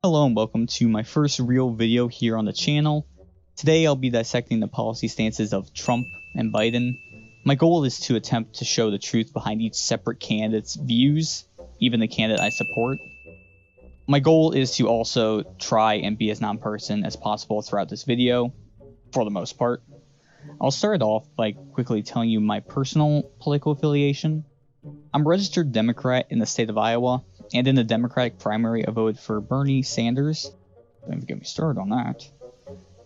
Hello and welcome to my first real video here on the channel. Today I'll be dissecting the policy stances of Trump and Biden. My goal is to attempt to show the truth behind each separate candidate's views, even the candidate I support. My goal is to also try and be as nonpartisan as possible throughout this video, for the most part. I'll start off by quickly telling you my personal political affiliation. I'm a registered Democrat in the state of Iowa, and in the Democratic primary I voted for Bernie Sanders. Don't even get me started on that.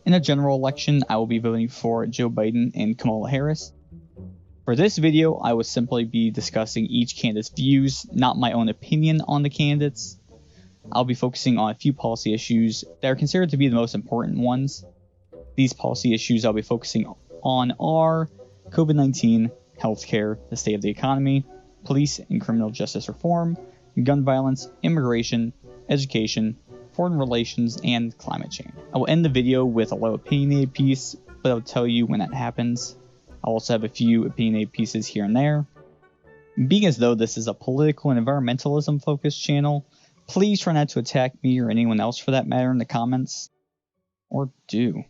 In a general election, I will be voting for Joe Biden and Kamala Harris. For this video, I will simply be discussing each candidate's views, not my own opinion on the candidates. I'll be focusing on a few policy issues that are considered to be the most important ones. These policy issues I'll be focusing on are COVID-19, healthcare, the state of the economy, police and criminal justice reform, gun violence, immigration, education, foreign relations, and climate change. I will end the video with a low opinionated piece, but I'll tell you when that happens. I'll also have a few opinionated pieces here and there. Being as though this is a political and environmentalism focused channel, please try not to attack me or anyone else for that matter in the comments. Or do.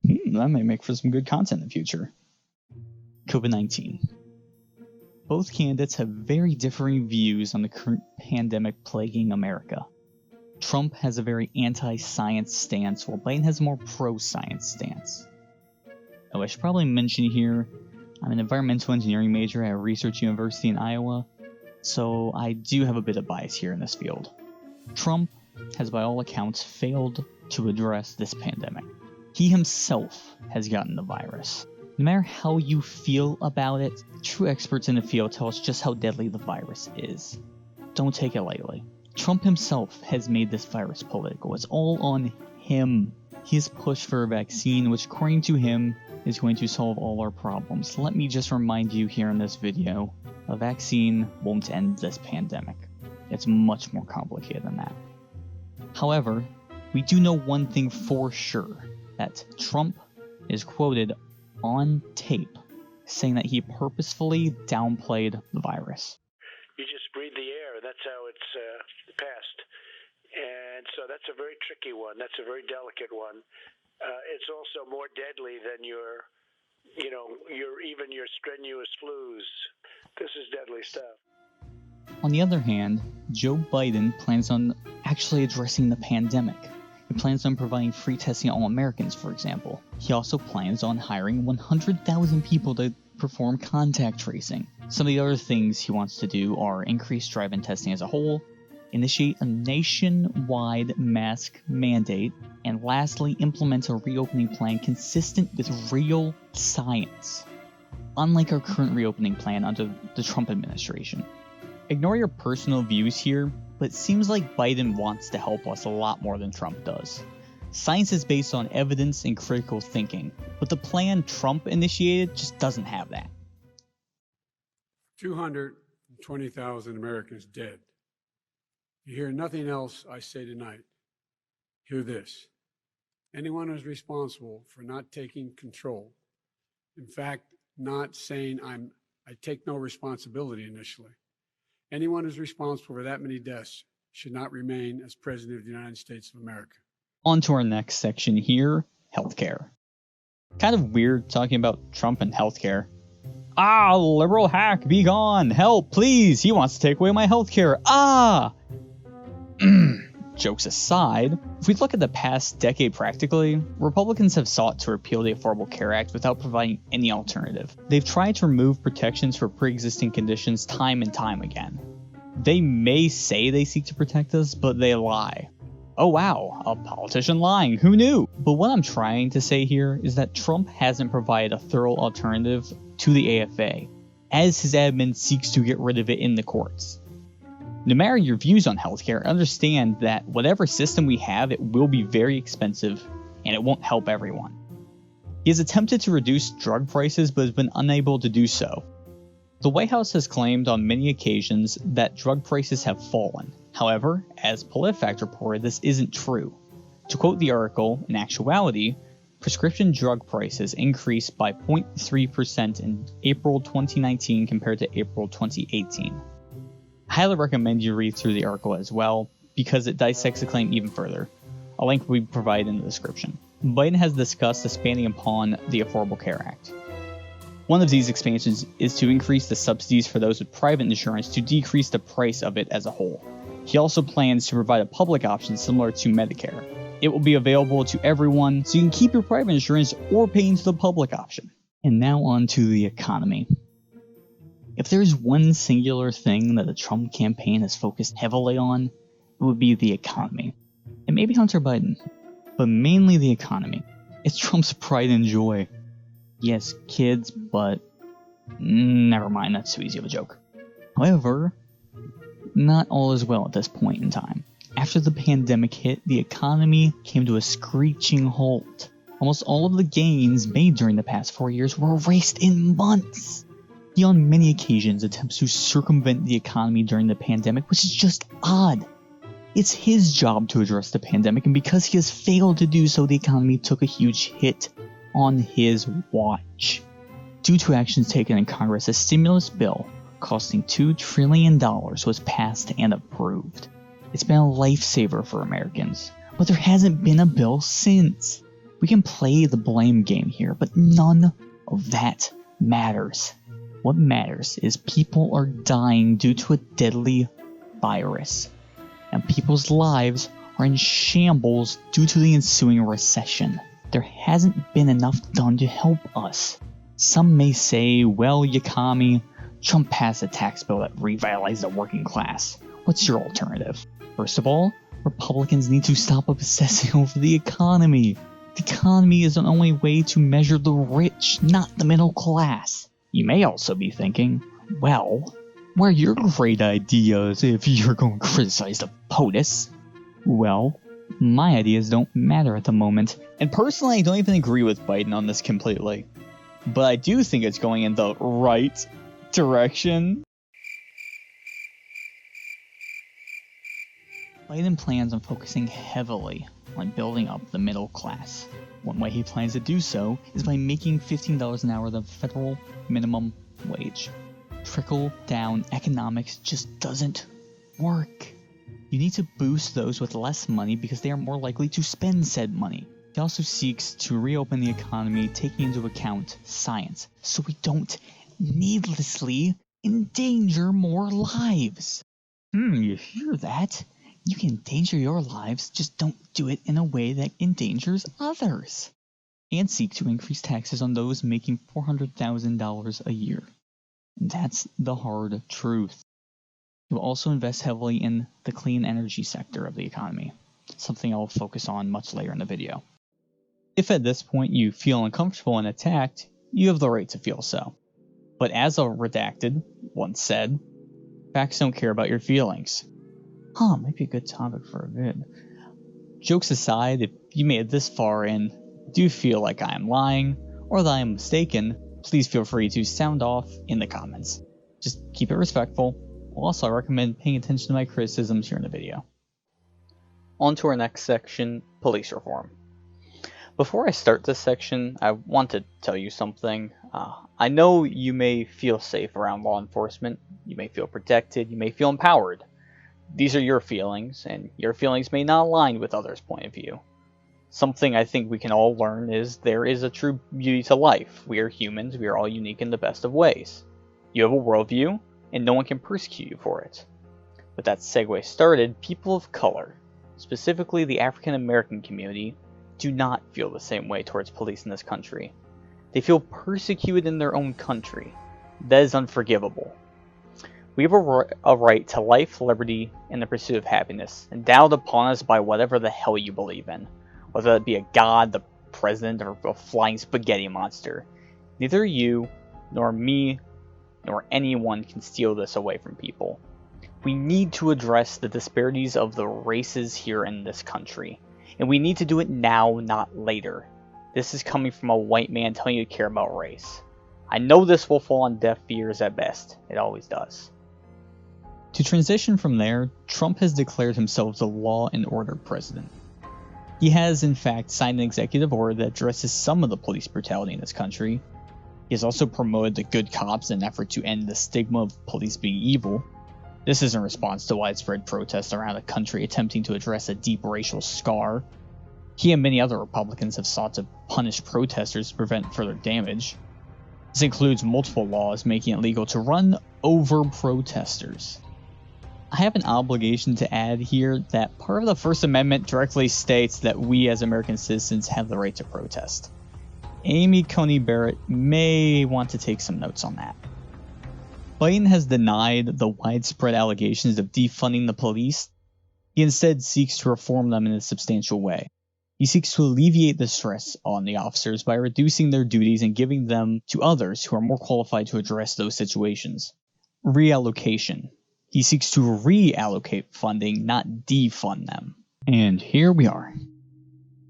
That may make for some good content in the future. COVID-19. Both candidates have very differing views on the current pandemic plaguing America. Trump has a very anti-science stance, while Biden has a more pro-science stance. Oh, I should probably mention here, I'm an environmental engineering major at a research university in Iowa, so I do have a bit of bias here in this field. Trump has by all accounts failed to address this pandemic. He himself has gotten the virus. No matter how you feel about it, true experts in the field tell us just how deadly the virus is. Don't take it lightly. Trump himself has made this virus political. It's all on him. He has pushed for a vaccine, which according to him is going to solve all our problems. Let me just remind you here in this video, a vaccine won't end this pandemic. It's much more complicated than that. However, we do know one thing for sure, that Trump is quoted on tape saying that he purposefully downplayed the virus. You just breathe the air. That's how it's passed. And so that's a very tricky one. That's a very delicate one. It's also more deadly than your strenuous flus. This is deadly stuff. On the other hand, Joe Biden plans on actually addressing the pandemic. He plans on providing free testing to all Americans, for example. He also plans on hiring 100,000 people to perform contact tracing. Some of the other things he wants to do are increase drive-in testing as a whole, initiate a nationwide mask mandate, and lastly, implement a reopening plan consistent with real science, unlike our current reopening plan under the Trump administration. Ignore your personal views here, but it seems like Biden wants to help us a lot more than Trump does. Science is based on evidence and critical thinking, but the plan Trump initiated just doesn't have that. 220,000 Americans dead. You hear nothing else I say tonight. Hear this. Anyone who's responsible for not taking control, in fact, not saying I take no responsibility initially. Anyone who's responsible for that many deaths should not remain as President of the United States of America. On to our next section here, healthcare. Kind of weird talking about Trump and healthcare. Ah, liberal hack, be gone! Help, please! He wants to take away my healthcare! Ah! Jokes aside, if we look at the past decade practically, Republicans have sought to repeal the Affordable Care Act without providing any alternative. They've tried to remove protections for pre-existing conditions time and time again. They may say they seek to protect us, but they lie. Oh wow, a politician lying, who knew? But what I'm trying to say here is that Trump hasn't provided a thorough alternative to the AFA, as his admin seeks to get rid of it in the courts. No matter your views on healthcare, understand that whatever system we have, it will be very expensive, and it won't help everyone. He has attempted to reduce drug prices, but has been unable to do so. The White House has claimed on many occasions that drug prices have fallen. However, as PolitiFact reported, this isn't true. To quote the article, in actuality, prescription drug prices increased by 0.3% in April 2019 compared to April 2018. I highly recommend you read through the article as well. because it dissects the claim even further. A link will be provided in the description. Biden has discussed expanding upon the Affordable Care Act. One of these expansions is to increase the subsidies for those with private insurance to decrease the price of it as a whole. He also plans to provide a public option similar to Medicare. It will be available to everyone, so you can keep your private insurance or pay into the public option. And now on to the economy. If there's one singular thing that the Trump campaign has focused heavily on, it would be the economy. And maybe Hunter Biden, but mainly the economy. It's Trump's pride and joy. Yes, kids, but never mind, that's too easy of a joke. However, not all is well at this point in time. After the pandemic hit, the economy came to a screeching halt. Almost all of the gains made during the past 4 years were erased in months. He on many occasions attempts to circumvent the economy during the pandemic, which is just odd. It's his job to address the pandemic, and because he has failed to do so, the economy took a huge hit on his watch. Due to actions taken in Congress, a stimulus bill costing $2 trillion was passed and approved. It's been a lifesaver for Americans, but there hasn't been a bill since. We can play the blame game here, but none of that matters. What matters is people are dying due to a deadly virus, and people's lives are in shambles due to the ensuing recession. There hasn't been enough done to help us. Some may say, well, Yakami, Trump passed a tax bill that revitalized the working class. What's your alternative? First of all, Republicans need to stop obsessing over the economy. The economy is the only way to measure the rich, not the middle class. You may also be thinking, well, what are your great ideas if you're going to criticize the POTUS? Well, my ideas don't matter at the moment. And personally, I don't even agree with Biden on this completely. But I do think it's going in the right direction. Biden plans on focusing heavily on building up the middle class. One way he plans to do so is by making $15 an hour the federal minimum wage. Trickle-down economics just doesn't work. You need to boost those with less money because they are more likely to spend said money. He also seeks to reopen the economy, taking into account science, so we don't needlessly endanger more lives. You hear that? You can endanger your lives, just don't do it in a way that endangers others. And seek to increase taxes on those making $400,000 a year. And that's the hard truth. He will also invest heavily in the clean energy sector of the economy, something I'll focus on much later in the video. If at this point you feel uncomfortable and attacked, you have the right to feel so. But as a redacted once said, facts don't care about your feelings. Might be a good topic for a vid. Jokes aside, if you made it this far and do feel like I am lying or that I am mistaken, please feel free to sound off in the comments. Just keep it respectful. Also, I recommend paying attention to my criticisms here in the video. On to our next section, police reform. Before I start this section, I want to tell you something. I know you may feel safe around law enforcement, you may feel protected, you may feel empowered. These are your feelings, and your feelings may not align with others' point of view. Something I think we can all learn is there is a true beauty to life. We are humans, we are all unique in the best of ways. You have a worldview, and no one can persecute you for it. With that segue started, people of color, specifically the African American community, do not feel the same way towards police in this country. They feel persecuted in their own country. That is unforgivable. We have a right to life, liberty, and the pursuit of happiness, endowed upon us by whatever the hell you believe in. Whether it be a god, the president, or a flying spaghetti monster. Neither you, nor me, nor anyone can steal this away from people. We need to address the disparities of the races here in this country. And we need to do it now, not later. This is coming from a white man telling you to care about race. I know this will fall on deaf ears at best. It always does. To transition from there, Trump has declared himself the law and order president. He has, in fact, signed an executive order that addresses some of the police brutality in this country. He has also promoted the good cops in an effort to end the stigma of police being evil. This is in response to widespread protests around the country attempting to address a deep racial scar. He and many other Republicans have sought to punish protesters to prevent further damage. This includes multiple laws making it legal to run over protesters. I have an obligation to add here that part of the First Amendment directly states that we as American citizens have the right to protest. Amy Coney Barrett may want to take some notes on that. Biden has denied the widespread allegations of defunding the police. He instead seeks to reform them in a substantial way. He seeks to alleviate the stress on the officers by reducing their duties and giving them to others who are more qualified to address those situations. Reallocation. He seeks to reallocate funding, not defund them. And here we are.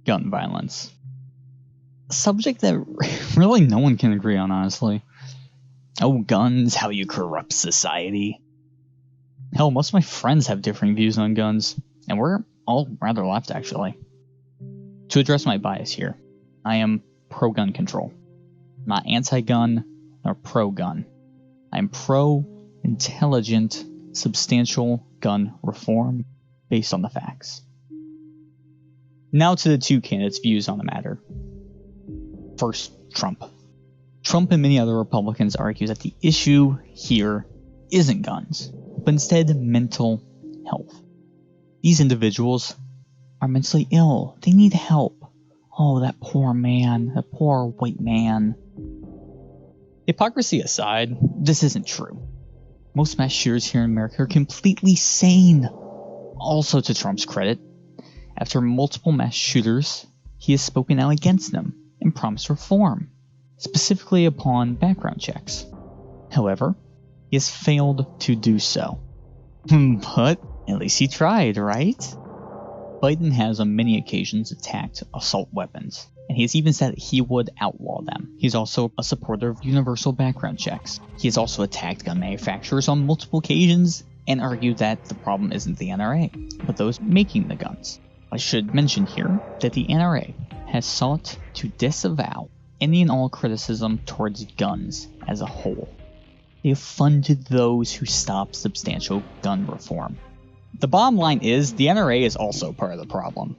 Gun violence. A subject that really no one can agree on, honestly. Oh, guns, how you corrupt society. Hell, most of my friends have differing views on guns, and we're all rather left, actually. To address my bias here, I am pro-gun control. Not anti-gun, nor pro-gun. I am pro-intelligent, substantial gun reform based on the facts. Now to the two candidates' views on the matter. First, Trump. Trump and many other Republicans argue that the issue here isn't guns, but instead mental health. These individuals are mentally ill. They need help. Oh, that poor man, that poor white man. Hypocrisy aside, this isn't true. Most mass shooters here in America are completely sane. Also, to Trump's credit, after multiple mass shooters, he has spoken out against them and promised reform, specifically upon background checks. However, he has failed to do so. But at least he tried, right? Biden has on many occasions attacked assault weapons, and he has even said that he would outlaw them. He's also a supporter of universal background checks. He has also attacked gun manufacturers on multiple occasions and argued that the problem isn't the NRA, but those making the guns. I should mention here that the NRA has sought to disavow any and all criticism towards guns as a whole. They have funded those who stop substantial gun reform. The bottom line is, the NRA is also part of the problem.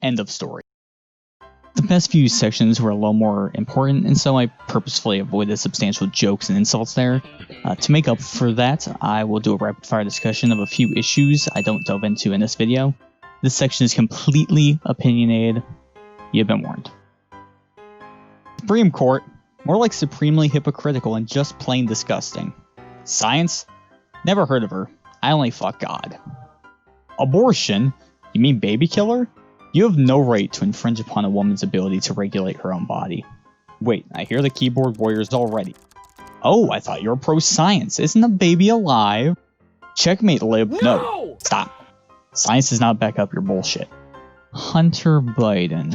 End of story. The best views sections were a little more important, and so I purposefully avoided substantial jokes and insults there. To make up for that, I will do a rapid-fire discussion of a few issues I don't delve into in this video. This section is completely opinionated. You've been warned. Supreme Court, more like supremely hypocritical and just plain disgusting. Science? Never heard of her. I only fuck God. Abortion? You mean baby killer? You have no right to infringe upon a woman's ability to regulate her own body. Wait, I hear the keyboard warriors already. Oh, I thought you were pro-science. Isn't the baby alive? Checkmate, lib. No. Stop. Science does not back up your bullshit. Hunter Biden.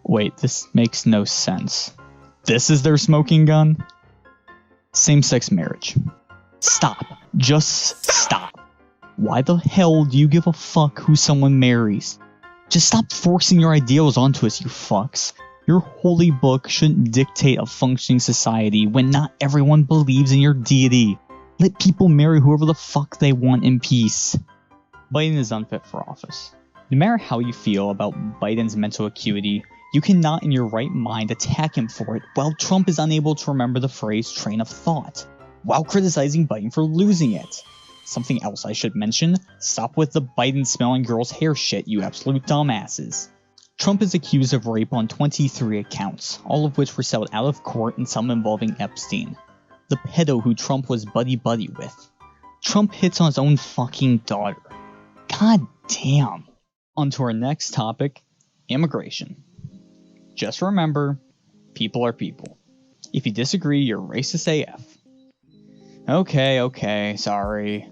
Wait, this makes no sense. This is their smoking gun? Same-sex marriage. Stop. Just stop. Why the hell do you give a fuck who someone marries? Just stop forcing your ideals onto us, you fucks. Your holy book shouldn't dictate a functioning society when not everyone believes in your deity. Let people marry whoever the fuck they want in peace. Biden is unfit for office. No matter how you feel about Biden's mental acuity, you cannot in your right mind attack him for it while Trump is unable to remember the phrase train of thought, while criticizing Biden for losing it. Something else I should mention, stop with the Biden smelling girls hair shit, you absolute dumbasses. Trump is accused of rape on 23 accounts, all of which were settled out of court and some involving Epstein, the pedo who Trump was buddy-buddy with. Trump hits on his own fucking daughter. God damn. On to our next topic, immigration. Just remember, people are people. If you disagree, you're racist AF. Okay, sorry.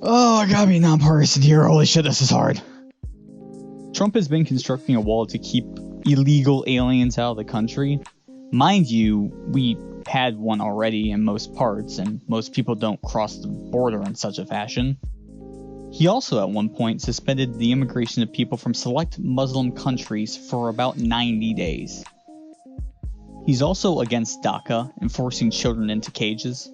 Oh, I gotta be nonpartisan here. Holy shit, this is hard. Trump has been constructing a wall to keep illegal aliens out of the country. Mind you, we had one already in most parts, and most people don't cross the border in such a fashion. He also at one point suspended the immigration of people from select Muslim countries for about 90 days. He's also against DACA and forcing children into cages.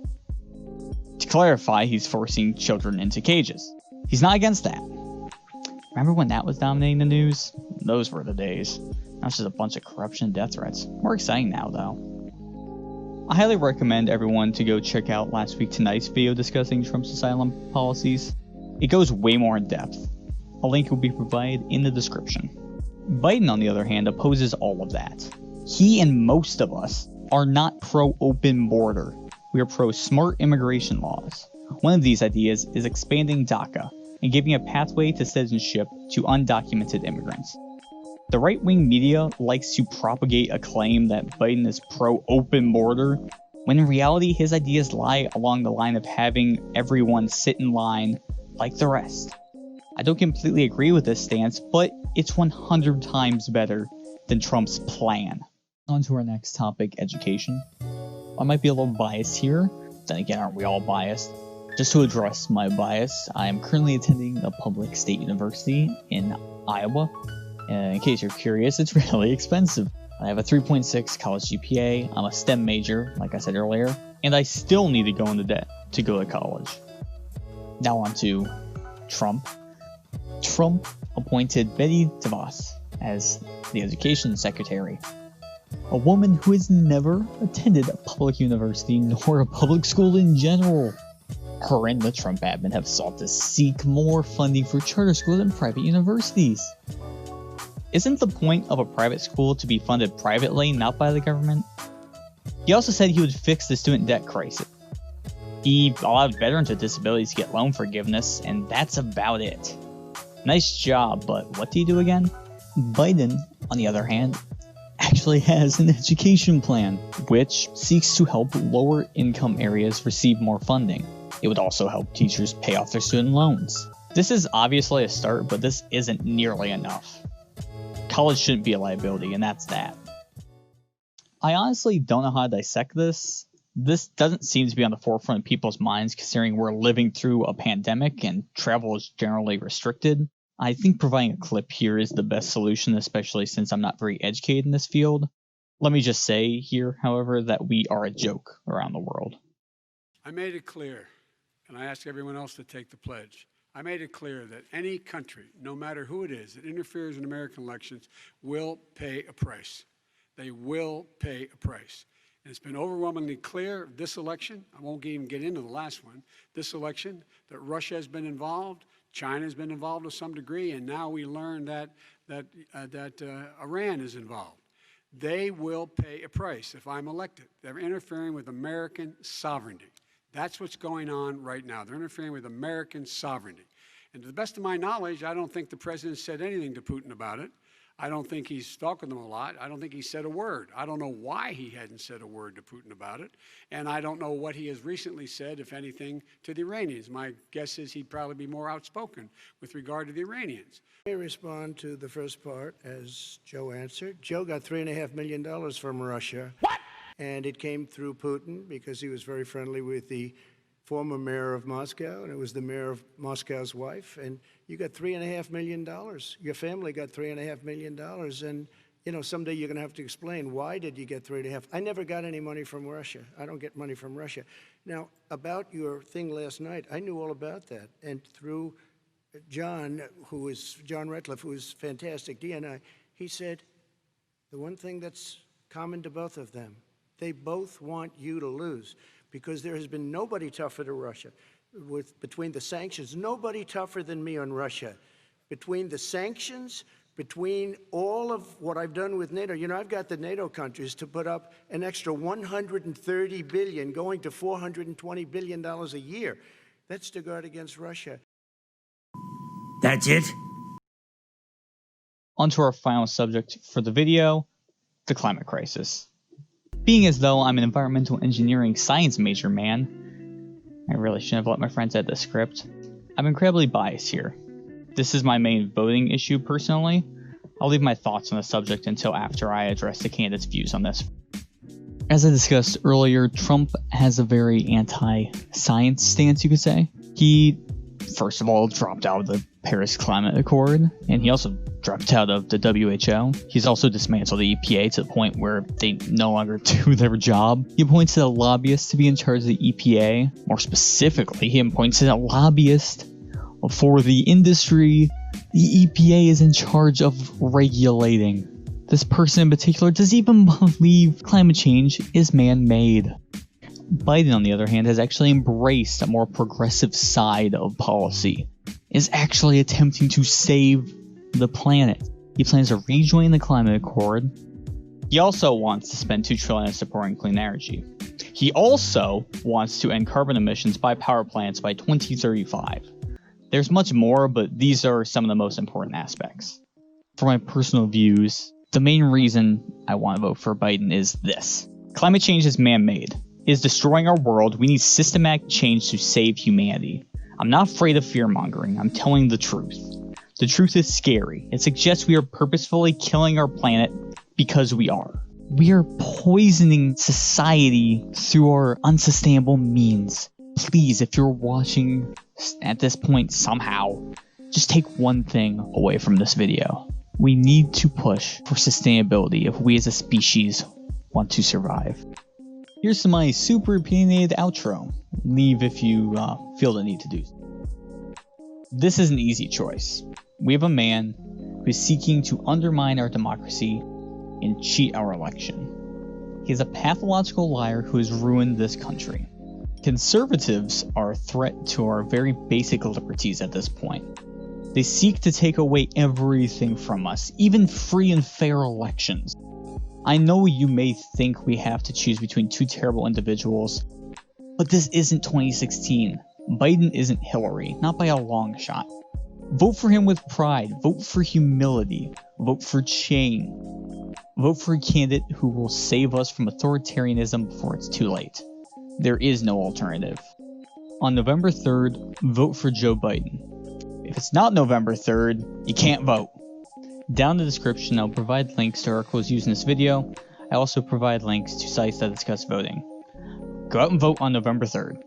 To clarify, he's forcing children into cages. He's not against that. Remember when that was dominating the news? Those were the days. Now it's just a bunch of corruption and death threats. More exciting now, though. I highly recommend everyone to go check out last week tonight's video discussing Trump's asylum policies. It goes way more in depth. A link will be provided in the description. Biden, on the other hand, opposes all of that. He and most of us are not pro-open border. We are pro-smart immigration laws. One of these ideas is expanding DACA and giving a pathway to citizenship to undocumented immigrants. The right-wing media likes to propagate a claim that Biden is pro-open border, when in reality his ideas lie along the line of having everyone sit in line like the rest. I don't completely agree with this stance, but it's 100 times better than Trump's plan. On to our next topic, education. I might be a little biased here, then again, aren't we all biased? Just to address my bias, I am currently attending a public state university in Iowa. And in case you're curious, it's really expensive. I have a 3.6 college GPA, I'm a STEM major, like I said earlier, and I still need to go into debt to go to college. Now on to Trump. Trump appointed Betty DeVos as the education secretary. A woman who has never attended a public university nor a public school in general. Her and the Trump admin have sought to seek more funding for charter schools and private universities. Isn't the point of a private school to be funded privately, not by the government? He also said he would fix the student debt crisis. He allowed veterans with disabilities to get loan forgiveness, and that's about it. Nice job, but what do you do again? Biden, on the other hand, actually has an education plan, which seeks to help lower income areas receive more funding. It would also help teachers pay off their student loans. This is obviously a start, but this isn't nearly enough. College shouldn't be a liability, and that's that. I honestly don't know how to dissect this. This doesn't seem to be on the forefront of people's minds considering we're living through a pandemic and travel is generally restricted. I think providing a clip here is the best solution, especially since I'm not very educated in this field. Let me just say here, however, that we are a joke around the world. I made it clear, and I ask everyone else to take the pledge. I made it clear that any country, no matter who it is, that interferes in American elections will pay a price. They will pay a price. And it's been overwhelmingly clear this election, I won't even get into the last one, this election, that Russia has been involved, China has been involved to some degree, and now we learn that Iran is involved. They will pay a price if I'm elected. They're interfering with American sovereignty. That's what's going on right now. They're interfering with American sovereignty. And to the best of my knowledge, I don't think the president said anything to Putin about it. I don't think he's talking to them a lot. I don't think he said a word. I don't know why he hadn't said a word to Putin about it. And I don't know what he has recently said, if anything, to the Iranians. My guess is he'd probably be more outspoken with regard to the Iranians. Let me respond to the first part, as Joe answered. Joe got $3.5 million from Russia. What? And it came through Putin because he was very friendly with the former mayor of Moscow, and it was the mayor of Moscow's wife. And you got $3.5 million. Your family got $3.5 million. And, you know, someday you're going to have to explain, why did you get 3.5? I never got any money from Russia. I don't get money from Russia. Now, about your thing last night, I knew all about that. And through John Ratcliffe, who is fantastic, DNI, he said, the one thing that's common to both of them, they both want you to lose, because there has been nobody tougher to Russia. Between the sanctions, nobody tougher than me on Russia. Between the sanctions, between all of what I've done with NATO, you know, I've got the NATO countries to put up an extra $130 billion, going to $420 billion a year. That's to guard against Russia. That's it? On to our final subject for the video, the climate crisis. Being as though I'm an environmental engineering science major man, I really shouldn't have let my friends add the script. I'm incredibly biased here. This is my main voting issue personally. I'll leave my thoughts on the subject until after I address the candidates' views on this. As I discussed earlier, Trump has a very anti-science stance, you could say. He first of all, dropped out of the Paris Climate Accord, and he also dropped out of the WHO. He's also dismantled the EPA to the point where they no longer do their job. He appointed a lobbyist to be in charge of the EPA. More specifically, he appointed a lobbyist for the industry the EPA is in charge of regulating. This person in particular doesn't even believe climate change is man-made. Biden, on the other hand, has actually embraced a more progressive side of policy, is actually attempting to save the planet. He plans to rejoin the climate accord. He also wants to spend $2 trillion on supporting clean energy. He also wants to end carbon emissions by power plants by 2035. There's much more, but these are some of the most important aspects. For my personal views, the main reason I want to vote for Biden is this. Climate change is man-made. It is destroying our world. We need systematic change to save humanity. I'm not afraid of fear-mongering. I'm telling the truth. The truth is scary. It suggests we are purposefully killing our planet because we are. We are poisoning society through our unsustainable means. Please, if you're watching at this point somehow, just take one thing away from this video. We need to push for sustainability if we as a species want to survive. Here's my super opinionated outro. Leave if you feel the need to do so. This is an easy choice. We have a man who is seeking to undermine our democracy and cheat our election. He is a pathological liar who has ruined this country. Conservatives are a threat to our very basic liberties at this point. They seek to take away everything from us, even free and fair elections. I know you may think we have to choose between two terrible individuals, but this isn't 2016. Biden isn't Hillary, not by a long shot. Vote for him with pride. Vote for humility. Vote for change. Vote for a candidate who will save us from authoritarianism before it's too late. There is no alternative. On November 3rd, vote for Joe Biden. If it's not November 3rd, you can't vote. Down in the description, I'll provide links to articles used in this video. I also provide links to sites that discuss voting. Go out and vote on November 3rd.